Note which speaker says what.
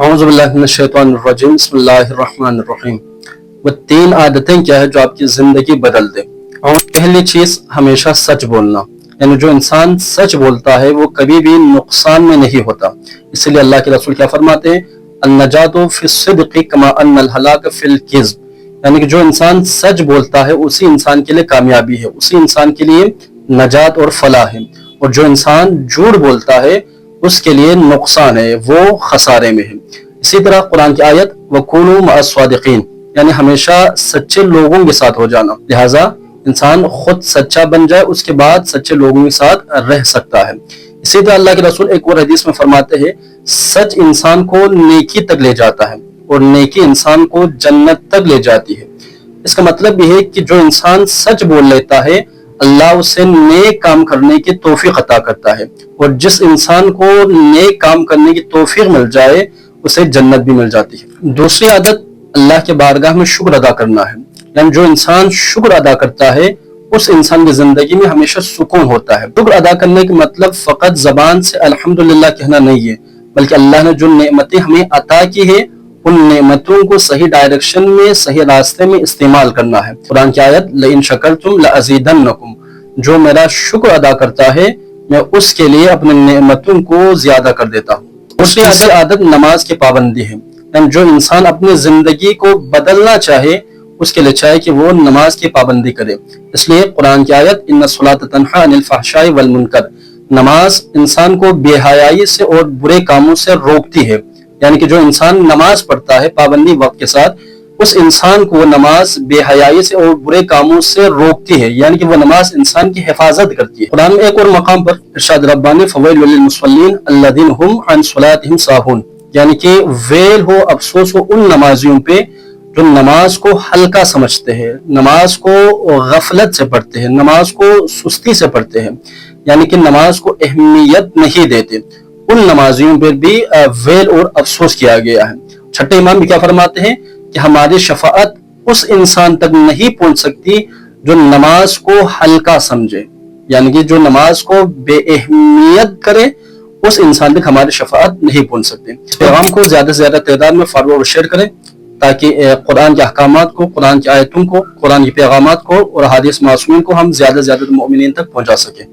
Speaker 1: اعوذ باللہ من الشیطان الرجیم بسم اللہ الرحمن الرحیم۔ وہ تین عادتیں کیا ہے جو آپ کی زندگی بدل دے۔ پہلی چیز ہمیشہ سچ بولنا، یعنی جو انسان سچ بولتا ہے وہ کبھی بھی نقصان میں نہیں ہوتا۔ اس لیے اللہ کے رسول کیا فرماتے ہیں، النجات فی الصدق کما ان الہلاک فی الکذب، یعنی کہ جو انسان سچ بولتا ہے اسی انسان کے لیے کامیابی ہے، اسی انسان کے لیے نجات اور فلاح ہے، اور جو انسان جھوٹ بولتا ہے اس کے لیے نقصان ہے، وہ خسارے میں ہے۔ اسی طرح قرآن کی آیت وَكُونُوا مَعَ الصَّادِقِينَ، یعنی ہمیشہ سچے لوگوں کے ساتھ ہو جانا، لہٰذا انسان خود سچا بن جائے اس کے بعد سچے لوگوں کے ساتھ رہ سکتا ہے۔ اسی طرح اللہ کے رسول ایک اور حدیث میں فرماتے ہیں، سچ انسان کو نیکی تک لے جاتا ہے اور نیکی انسان کو جنت تک لے جاتی ہے۔ اس کا مطلب یہ ہے کہ جو انسان سچ بول لیتا ہے اللہ اسے نیک کام کرنے کی توفیق عطا کرتا ہے، اور جس انسان کو نیک کام کرنے کی توفیق مل جائے اسے جنت بھی مل جاتی ہے۔ دوسری عادت اللہ کے بارگاہ میں شکر ادا کرنا ہے، یعنی جو انسان شکر ادا کرتا ہے اس انسان کی زندگی میں ہمیشہ سکون ہوتا ہے۔ شکر ادا کرنے کا مطلب فقط زبان سے الحمدللہ کہنا نہیں ہے، بلکہ اللہ نے جو نعمتیں ہمیں عطا کی ہے ان نعمتوں کو صحیح ڈائریکشن میں، صحیح راستے میں استعمال کرنا ہے۔ قرآن کی آیت لَإِن شَكَرْتُمْ لَأَزِيدَنَّكُمْ، جو میرا شکر ادا کرتا ہے میں اس کے لیے اپنے نعمتوں کو زیادہ کر دیتا ہوں۔ دوسری عادت نماز کی پابندی ہے، یعنی جو انسان اپنی زندگی کو بدلنا چاہے اس کے لیے چاہے کہ وہ نماز کی پابندی کرے۔ اس لیے قرآن کی آیت ان الصلاۃ تنہی عن الفحشاء والمنکر، نماز انسان کو بے حیائی سے اور برے کاموں سے روکتی ہے، یعنی کہ جو انسان نماز پڑھتا ہے پابندی وقت کے ساتھ اس انسان کو وہ نماز بے حیائی سے اور برے کاموں سے روکتی ہے، یعنی کہ وہ نماز انسان کی حفاظت کرتی ہے۔ قرآن میں ایک اور مقام پر ارشاد ربانی فویل للمصلین الذین هم عن صلاتهم ساہون، یعنی کہ ویل ہو، افسوس ہو ان نمازیوں پہ جو نماز کو ہلکا سمجھتے ہیں، نماز کو غفلت سے پڑھتے ہیں، نماز کو سستی سے پڑھتے ہیں، یعنی کہ نماز کو اہمیت نہیں دیتے، ان نمازیوں پر بھی ویل اور افسوس کیا گیا ہے۔ چھٹے امام بھی کیا فرماتے ہیں کہ ہماری شفاعت اس انسان تک نہیں پہنچ سکتی جو نماز کو ہلکا سمجھے، یعنی کہ جو نماز کو بے اہمیت کرے اس انسان تک ہماری شفاعت نہیں پہنچ سکتی۔ اس پیغام کو زیادہ سے زیادہ تعداد میں فارورڈ اور شیئر کریں تاکہ قرآن کے احکامات کو، قرآن کی آیتوں کو، قرآن کے پیغامات کو اور احادیث معصومین کو ہم زیادہ سے زیادہ مومنین تک پہنچا سکیں۔